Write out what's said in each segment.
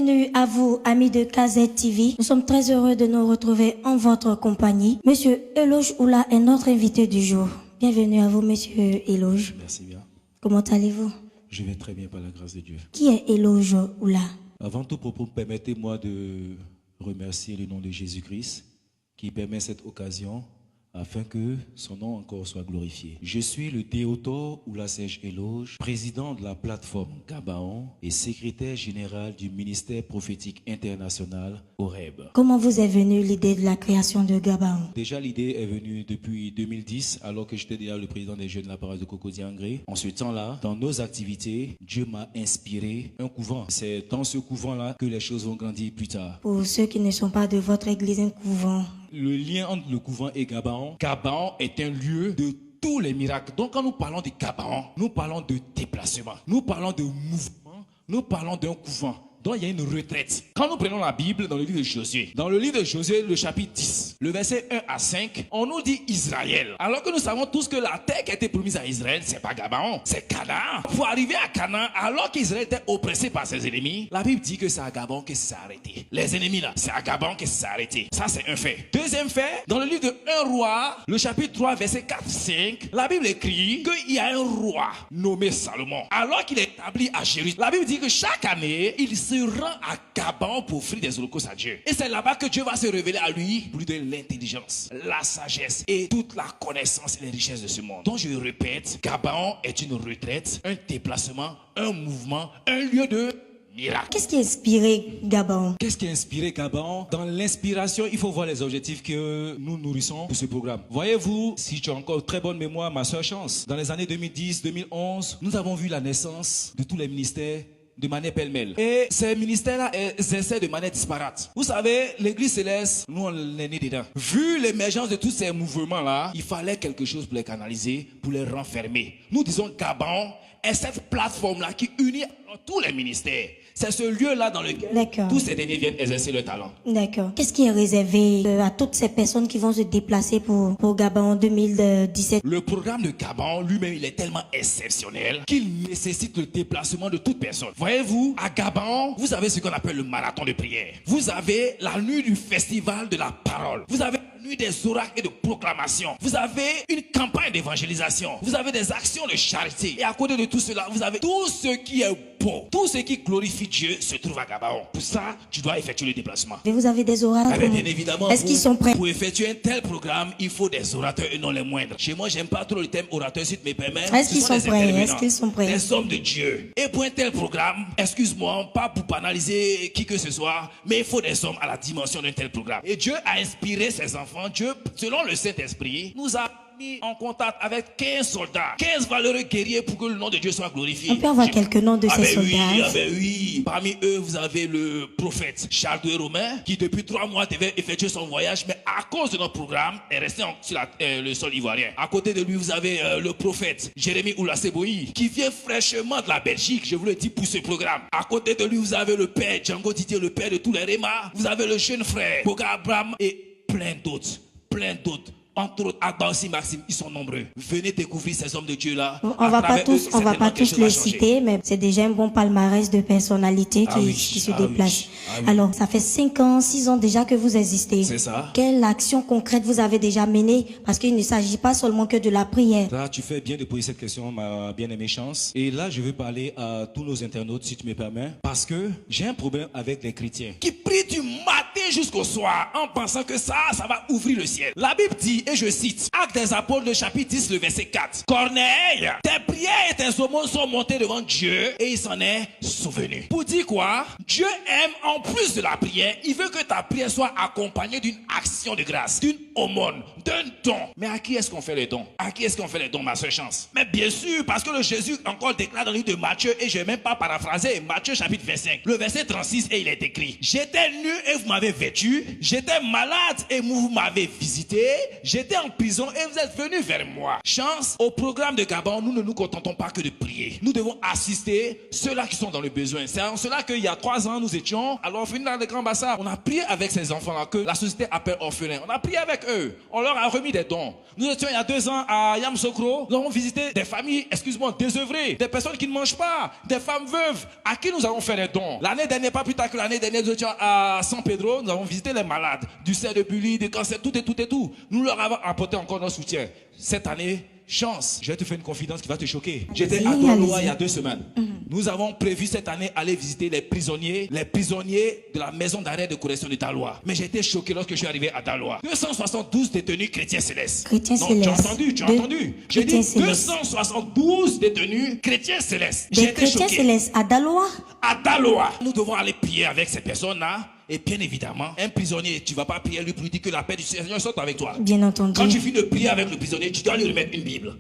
Bienvenue à vous, amis de KZ TV. Nous sommes très heureux de nous retrouver en votre compagnie. Monsieur Eloge Oula est notre invité du jour. Bienvenue à vous, monsieur Eloge. Merci bien. Comment allez-vous? Je vais très bien par la grâce de Dieu. Qui est Eloge Oula? Avant tout propos, permettez-moi de remercier le nom de Jésus-Christ qui permet cette occasion afin que son nom encore soit glorifié. Je suis le Théotore Oula Serge Eloge, président de la plateforme Gabaon et secrétaire général du ministère prophétique international OREB. Comment vous est venue l'idée de la création de Gabaon? Déjà, l'idée est venue depuis 2010, alors que j'étais déjà le président des jeunes de la paroisse de Cocody-Angré. En ce temps-là, dans nos activités, Dieu m'a inspiré un couvent. C'est dans ce couvent-là que les choses vont grandir plus tard. Pour ceux qui ne sont pas de votre église, un couvent. Le lien entre le couvent et Gabaon, Gabaon est un lieu de tous les miracles. Donc quand nous parlons de Gabaon, nous parlons de déplacement, nous parlons de mouvement, nous parlons d'un couvent. Donc il y a une retraite. Quand nous prenons la Bible dans le livre de Josué, le chapitre 10, le verset 1 à 5, on nous dit Israël. Alors que nous savons tous que la terre qui a été promise à Israël, c'est pas Gabaon, c'est Canaan. Pour arriver à Canaan, alors qu'Israël était oppressé par ses ennemis, la Bible dit que c'est à Gabaon que ça s'est arrêté. Les ennemis là, c'est à Gabaon que ça s'est arrêté. Ça c'est un fait. Deuxième fait, dans le livre de 1 roi, le chapitre 3, verset 4-5, la Bible écrit qu'il y a un roi nommé Salomon. Alors qu'il est établi à Jérusalem, la Bible dit que chaque année, il se rend à Gabaon pour offrir des holocaustes à Dieu. Et c'est là-bas que Dieu va se révéler à lui pour lui donner l'intelligence, la sagesse et toute la connaissance et les richesses de ce monde. Donc je répète, Gabaon est une retraite, un déplacement, un mouvement, un lieu de miracle. Qu'est-ce qui a inspiré Gabaon? Qu'est-ce qui a inspiré Gabaon? Dans l'inspiration, il faut voir les objectifs que nous nourrissons pour ce programme. Voyez-vous, si tu as encore très bonne mémoire, ma soeur Chance, dans les années 2010-2011, nous avons vu la naissance de tous les ministères de manière pêle-mêle. Et ces ministères-là essaient de manière disparate. Vous savez, l'Église céleste, nous on est nés dedans. Vu l'émergence de tous ces mouvements-là, il fallait quelque chose pour les canaliser, pour les renfermer. Nous disons Gabaon est cette plateforme-là qui unit tous les ministères. C'est ce lieu-là dans lequel tous ces derniers viennent exercer leur talent. D'accord. Qu'est-ce qui est réservé à toutes ces personnes qui vont se déplacer pour Gabaon 2017? Le programme de Gabaon lui-même, il est tellement exceptionnel qu'il nécessite le déplacement de toute personne. Voyez-vous, à Gabaon, vous avez ce qu'on appelle le marathon de prière. Vous avez la nuit du festival de la parole. Vous avez la nuit des oracles et de proclamation. Vous avez une campagne d'évangélisation. Vous avez des actions de charité. Et à côté de tout cela, vous avez tout ce qui est beau. Tout ce qui glorifie Dieu se trouve à Gabaon. Pour ça, tu dois effectuer le déplacement. Et vous avez des orateurs? Bien évidemment. Est-ce qu'ils sont prêts? Pour effectuer un tel programme, il faut des orateurs et non les moindres. Chez moi, j'aime pas trop le thème orateur, si tu me permets. Est-ce qu'ils sont prêts? Est-ce qu'ils sont prêts? Des hommes de Dieu. Et pour un tel programme, excuse-moi, pas pour banaliser qui que ce soit, mais il faut des hommes à la dimension d'un tel programme. Et Dieu a inspiré ses enfants. Dieu, selon le Saint-Esprit, nous a mis en contact avec 15 soldats, 15 valeureux guerriers pour que le nom de Dieu soit glorifié. On peut avoir quelques noms de ces soldats. Oui. Parmi eux, vous avez le prophète Charles de Romain, qui depuis 3 mois devait effectuer son voyage, mais à cause de notre programme, est resté sur le sol ivoirien. À côté de lui, vous avez le prophète Jérémie Oula Seboyi, qui vient fraîchement de la Belgique, je vous le dis, pour ce programme. À côté de lui, vous avez le père Django Didier, le père de tous les Rémas. Vous avez le jeune frère Boga Abraham et plein d'autres. Entre autres, Agba aussi, Maxime, ils sont nombreux. Venez découvrir ces hommes de Dieu-là. On va pas tous les citer, mais c'est déjà un bon palmarès de personnalités qui se déplacent. Alors, ça fait 5 ans, 6 ans déjà que vous existez. C'est ça. Quelle action concrète vous avez déjà menée? Parce qu'il ne s'agit pas seulement que de la prière. Là, tu fais bien de poser cette question, ma bien-aimée Chance. Et là, je veux parler à tous nos internautes, si tu me permets. Parce que j'ai un problème avec les chrétiens qui prient du matin jusqu'au soir en pensant que ça va ouvrir le ciel. La Bible dit, et je cite, Actes des Apôtres, le chapitre 10, le verset 4. Corneille, tes prières et tes aumônes sont montées devant Dieu et il s'en est souvenu. Pour dire quoi? Dieu aime, en plus de la prière, il veut que ta prière soit accompagnée d'une action de grâce, d'une aumône, d'un don. Mais à qui est-ce qu'on fait les dons? À qui est-ce qu'on fait les dons, ma soeur Chance? Mais bien sûr, parce que le Jésus encore déclare dans le livre de Matthieu, et je n'ai même pas paraphrasé, Matthieu chapitre 25, le verset 36, et il est écrit, j'étais nu et vous m'avez vêtu, j'étais malade et vous m'avez visité, j'étais en prison et vous êtes venus vers moi. Chance, au programme de Gabaon, nous ne nous contentons pas que de prier. Nous devons assister ceux-là qui sont dans le besoin. C'est en cela qu'il y a 3 ans, nous étions à l'orphelinat de Grand Bassam. On a prié avec ces enfants-là que la société appelle orphelins. On a prié avec eux. On leur a remis des des dons. Nous étions il y a 2 ans à Yamoussoukro. Nous avons visité des familles, désœuvrées, des personnes qui ne mangent pas, des femmes veuves, à qui nous avons fait des dons. L'année dernière, pas plus tard que l'année dernière, nous étions à San Pedro. Nous avons visité les malades du cerf de Bully, du cancer, tout. Nous leur avons apporté encore notre soutien. Cette année, chance, je vais te faire une confidence qui va te choquer. J'étais à Doualoa il y a 2 semaines. Nous avons prévu cette année aller visiter les prisonniers de la maison d'arrêt de correction de Doualoa. Mais j'ai été choqué lorsque je suis arrivé à Doualoa. 272 détenus chrétiens célestes. Chrétiens non, célestes. Tu as entendu. J'ai dit 272 détenus chrétiens célestes. J'ai été choqué. Chrétiens célestes à Doualoa. À Doualoa. Nous devons aller prier avec ces personnes-là. Et bien évidemment, un prisonnier, tu ne vas pas prier lui pour lui dire que la paix du Seigneur soit avec toi. Bien entendu. Quand tu finis de prier avec le prisonnier, tu dois lui remettre une Bible.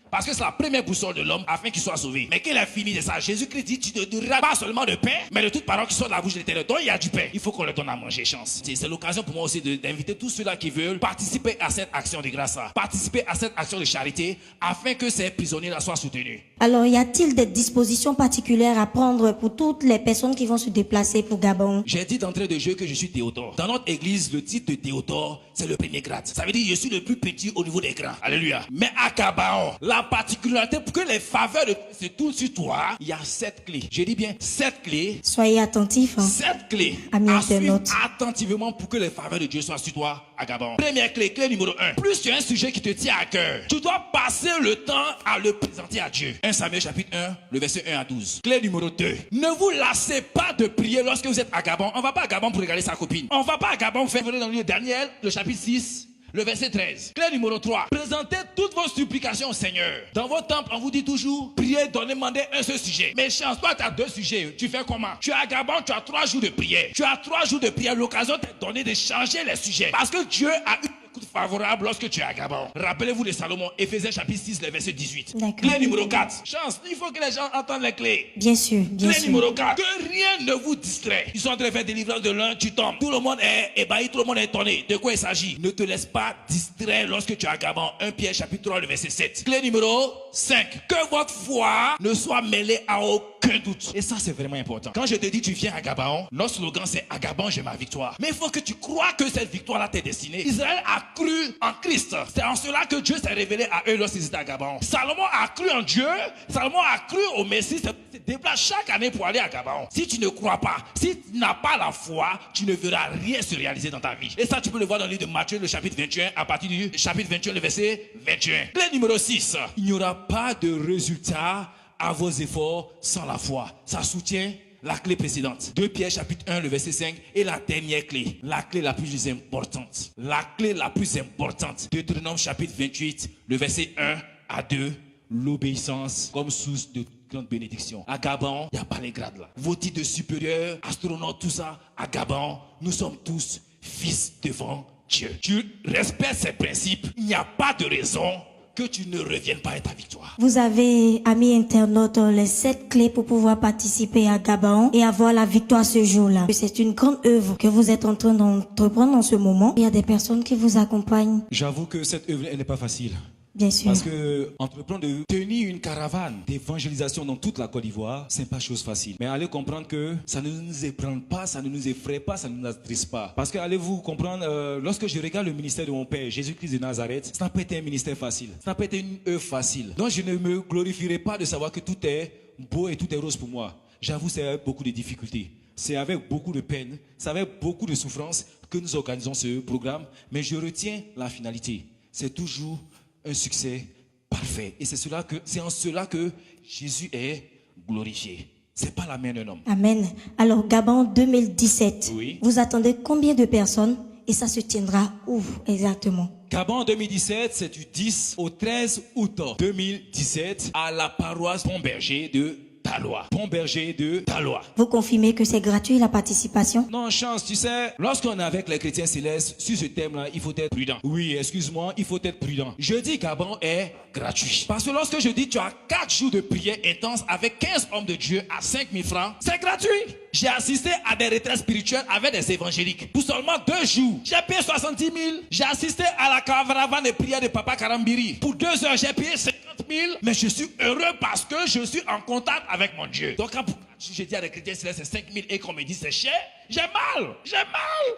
Parce que c'est la première boussole de l'homme afin qu'il soit sauvé. Mais qu'il a fini de ça, Jésus-Christ dit, tu ne diras pas seulement de pain, mais de toute parole qui sort de la bouche de l'Éternel. Donc il y a du pain. Il faut qu'on leur donne à manger, chance. C'est l'occasion pour moi aussi d'inviter tous ceux-là qui veulent participer à cette action de grâce, participer à cette action de charité, afin que ces prisonniers-là soient soutenus. Alors, y a-t-il des dispositions particulières à prendre pour toutes les personnes qui vont se déplacer pour Gabon? J'ai dit d'entrée de jeu que je suis Théodore. Dans notre église, le titre de Théodore, c'est le premier grade. Ça veut dire que je suis le plus petit au niveau des grands. Alléluia. Mais à Gabaon, la particularité pour que les faveurs de Dieu se tournent sur toi, il y a 7 clés. Je dis bien 7 clés. Soyez attentifs. 7 clés. Amis À suivre internautes. attentivement pour que les faveurs de Dieu soient sur toi à Gabon. Première clé, clé numéro 1. Plus tu as un sujet qui te tient à cœur, tu dois passer le temps à le présenter à Dieu. 1 Samuel chapitre 1, le verset 1 à 12. Clé numéro 2. Ne vous lassez pas de prier lorsque vous êtes à Gabon. On ne va pas à Gabon pour regarder sa copine. On ne va pas à Gabon faire venir dans le livre de Daniel, le chapitre 6. Le verset 13. Clé numéro 3. Présentez toutes vos supplications au Seigneur. Dans votre temple, on vous dit toujours, priez, demandez un seul sujet. Mais chance, toi, tu as 2 sujets. Tu fais comment? Tu es à Gabon, tu as 3 jours de prière. Tu as 3 jours de prière. L'occasion t'est donnée de changer les sujets. Parce que Dieu a eu favorable lorsque tu es à Gabon. Rappelez-vous de Salomon, Éphésiens chapitre 6, le verset 18. D'accord. Clé numéro 4. Chance, il faut que les gens entendent les clés. Bien sûr, bien Clé sûr. numéro 4. Que rien ne vous distrait. Ils sont en train de faire délivrance de l'un, tu tombes. Tout le monde est ébahi, tout le monde est étonné. De quoi il s'agit? Ne te laisse pas distraire lorsque tu es à Gabon. 1 Pierre chapitre 3, le verset 7. Clé numéro 5. Que votre foi ne soit mêlée à aucun doute. Et ça, c'est vraiment important. Quand je te dis tu viens à Gabon, notre slogan c'est à Gabon, j'ai ma victoire. Mais il faut que tu crois que cette victoire-là t'est destinée. Israël a cru en Christ. C'est en cela que Dieu s'est révélé à eux lorsqu'ils étaient à Gabon. Salomon a cru en Dieu. Salomon a cru au Messie. Il se déplace chaque année pour aller à Gabon. Si tu ne crois pas, si tu n'as pas la foi, tu ne verras rien se réaliser dans ta vie. Et ça, tu peux le voir dans le livre de Matthieu, le chapitre 21, à partir du chapitre 21, le verset 21. Clé numéro 6. Il n'y aura pas de résultat à vos efforts sans la foi. Ça soutient la clé précédente. 2 Pierre chapitre 1, le verset 5. Et la dernière clé, la clé la plus importante. La clé la plus importante. Deutéronome chapitre 28, le verset 1 à 2. L'obéissance comme source de grande bénédiction. À Gabon, il n'y a pas les grades là. Vos titres de supérieur, astronautes, tout ça. À Gabon, nous sommes tous fils devant Dieu. Tu respectes ces principes. Il n'y a pas de raison que tu ne reviennes pas à ta victoire. Vous avez, amis internautes, les 7 clés pour pouvoir participer à Gabon et avoir la victoire ce jour-là. C'est une grande œuvre que vous êtes en train d'entreprendre en ce moment. Il y a des personnes qui vous accompagnent. J'avoue que cette œuvre, elle n'est pas facile. Bien sûr. Parce que entreprendre de tenir une caravane d'évangélisation dans toute la Côte d'Ivoire, c'est pas chose facile. Mais allez comprendre que ça ne nous ébranle pas, ça ne nous effraie pas, ça ne nous attriste pas. Parce que allez-vous comprendre, lorsque je regarde le ministère de mon père, Jésus-Christ de Nazareth, ça n'a pas été un ministère facile. Ça n'a pas été une œuvre facile. Donc je ne me glorifierai pas de savoir que tout est beau et tout est rose pour moi. J'avoue, c'est avec beaucoup de difficultés. C'est avec beaucoup de peine, c'est avec beaucoup de souffrance que nous organisons ce programme. Mais je retiens la finalité. C'est toujours un succès parfait. Et c'est en cela que Jésus est glorifié. C'est pas la main d'un homme. Amen. Alors, Gabon 2017. Oui. Vous attendez combien de personnes et ça se tiendra où exactement? Gabon 2017, c'est du 10 au 13 août 2017 à la paroisse Pont-Berger de Doualoa. Pont-Berger de Doualoa. Vous confirmez que c'est gratuit la participation? Non, chance, tu sais, lorsqu'on est avec les chrétiens célestes, sur ce thème-là, il faut être prudent. Oui, excuse-moi, il faut être prudent. Je dis Gabon est gratuit. Parce que lorsque je dis tu as 4 jours de prière intense avec 15 hommes de Dieu à 5 000 francs, c'est gratuit. J'ai assisté à des retraites spirituelles avec des évangéliques. Pour seulement 2 jours, j'ai payé 70 000. J'ai assisté à la caravane de prière de Papa Karambiri. Pour 2 heures, j'ai payé 50 000. Mais je suis heureux parce que je suis en contact avec mon Dieu. Donc quand je dis à des chrétiens célestes c'est 5 000 et qu'on me dit c'est cher, j'ai mal.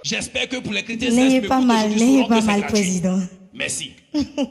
J'espère que pour les chrétiens célestes, N'ayez pas mal, président. Merci.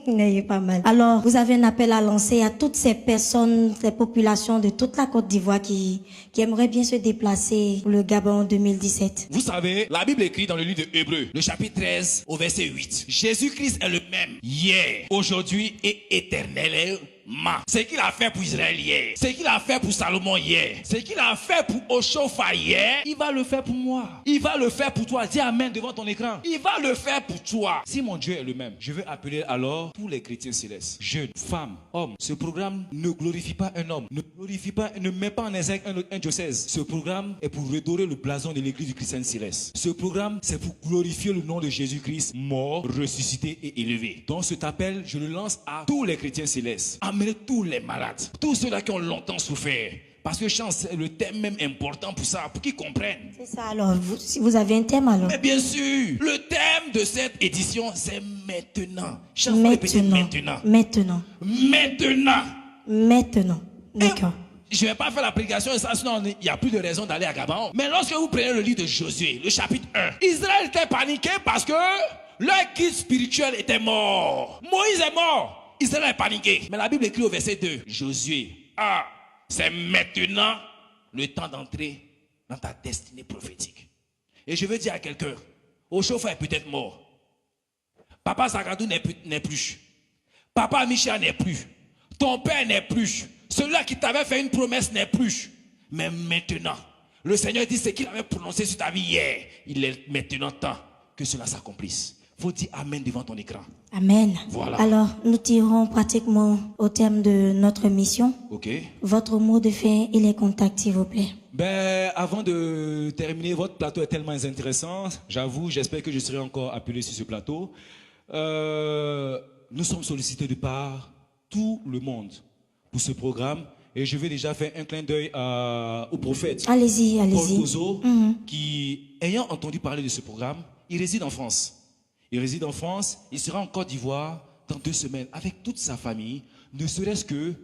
N'ayez pas mal. Alors, vous avez un appel à lancer à toutes ces personnes, ces populations de toute la Côte d'Ivoire qui aimeraient bien se déplacer pour le Gabon 2017. Vous savez, la Bible écrit dans le livre de Hébreux, le chapitre 13, au verset 8. Jésus-Christ est le même hier, aujourd'hui et éternellement. Ce qu'il a fait pour Israël hier, ce qu'il a fait pour Salomon hier, ce qu'il a fait pour Oshofa hier, il va le faire pour moi. Il va le faire pour toi. Dis Amen devant ton écran. Il va le faire pour toi. Si mon Dieu est le même, je veux appeler alors tous les chrétiens célestes, jeunes, femmes, hommes. Ce programme ne glorifie pas un homme, ne glorifie pas, ne met pas en exergue un diocèse. Ce programme est pour redorer le blason de l'église du Christ céleste. Ce programme, c'est pour glorifier le nom de Jésus-Christ, mort, ressuscité et élevé. Donc cet appel, je le lance à tous les chrétiens célestes. Amenez tous les malades, tous ceux-là qui ont longtemps souffert. Parce que chance, c'est le thème même important pour ça, pour qu'ils comprennent. C'est ça, alors, si vous avez un thème alors. Mais bien sûr, le thème de cette édition, c'est maintenant. Chance, Maintenant. Maintenant. Maintenant. Maintenant. D'accord. Je ne vais pas faire la prédication, et ça, sinon il n'y a plus de raison d'aller à Gabon. Mais lorsque vous prenez le livre de Josué, le chapitre 1, Israël était paniqué parce que leur guide spirituel était mort. Moïse est mort. Israël est paniqué. Mais la Bible écrit au verset 2, Josué, c'est maintenant le temps d'entrer dans ta destinée prophétique. Et je veux dire à quelqu'un, Oshofa est peut-être mort. Papa Zagadou n'est plus. Papa Micha n'est plus. Ton père n'est plus. Celui-là qui t'avait fait une promesse n'est plus. Mais maintenant, le Seigneur dit ce qu'il avait prononcé sur ta vie hier. Il est maintenant temps que cela s'accomplisse. Faut dire Amen devant ton écran. Amen. Voilà. Alors, nous tirons pratiquement au terme de notre mission. Ok. Votre mot de fin et les contacts, s'il vous plaît. Ben, avant de terminer, votre plateau est tellement intéressant. J'avoue, j'espère que je serai encore appelé sur ce plateau. Nous sommes sollicités de par tout le monde pour ce programme. Et je vais déjà faire un clin d'œil au prophète. Allez-y. Paul Tozo, qui, ayant entendu parler de ce programme, il réside en France. Il sera en Côte d'Ivoire dans 2 semaines avec toute sa famille, ne serait-ce que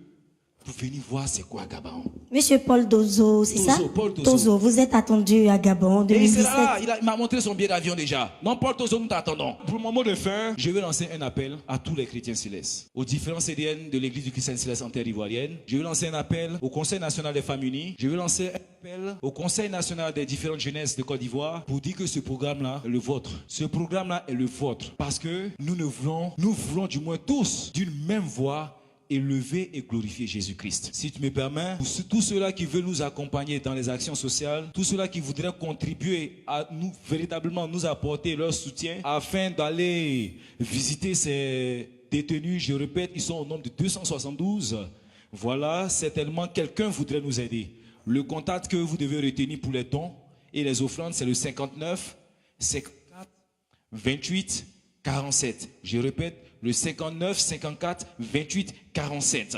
pour venir voir c'est quoi Gabon. Monsieur Paul Tozo, c'est ça? Paul Tozo, vous êtes attendu à Gabon 2017. Et il m'a montré son billet d'avion déjà. Non, Paul Tozo, nous t'attendons. Pour le moment de fin, je vais lancer un appel à tous les chrétiens célestes, aux différents CDN de l'église du Christ céleste en terre ivoirienne. Je vais lancer un appel au Conseil national des femmes unies. Je vais lancer un appel au Conseil national des différentes jeunesses de Côte d'Ivoire pour dire que ce programme-là est le vôtre. Ce programme-là est le vôtre parce que nous voulons du moins tous d'une même voix élever et glorifier Jésus-Christ. Si tu me permets, tous ceux-là qui veulent nous accompagner dans les actions sociales, tous ceux-là qui voudraient contribuer à nous, véritablement nous apporter leur soutien afin d'aller visiter ces détenus, je répète, ils sont au nombre de 272. Voilà, certainement quelqu'un voudrait nous aider. Le contact que vous devez retenir pour les dons et les offrandes, c'est le 59 54 28 47. Je répète, le 59 54 28 47.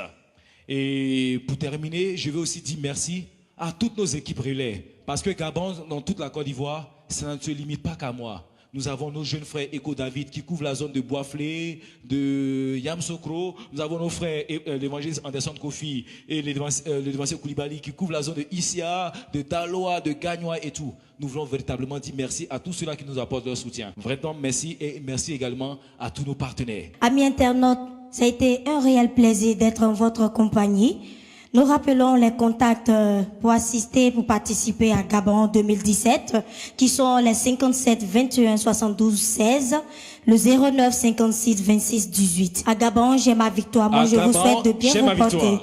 Et pour terminer, je veux aussi dire merci à toutes nos équipes relais. Parce que Gabon, dans toute la Côte d'Ivoire, ça ne se limite pas qu'à moi. Nous avons nos jeunes frères Eco David qui couvrent la zone de Boisflé, de Yamsokro. Nous avons nos frères l'évangéliste Anderson Kofi et l'évangéliste Koulibaly qui couvrent la zone de Issia, de Daloa, de Gagnoa et tout. Nous voulons véritablement dire merci à tous ceux-là qui nous apportent leur soutien. Vraiment merci et merci également à tous nos partenaires. Amis internautes, ça a été un réel plaisir d'être en votre compagnie. Nous rappelons les contacts pour assister, pour participer à Gabon 2017, qui sont les 57 21 72 16, le 09 56 26 18. À Gabon, j'ai ma victoire. Moi, je vous souhaite de bien vous porter.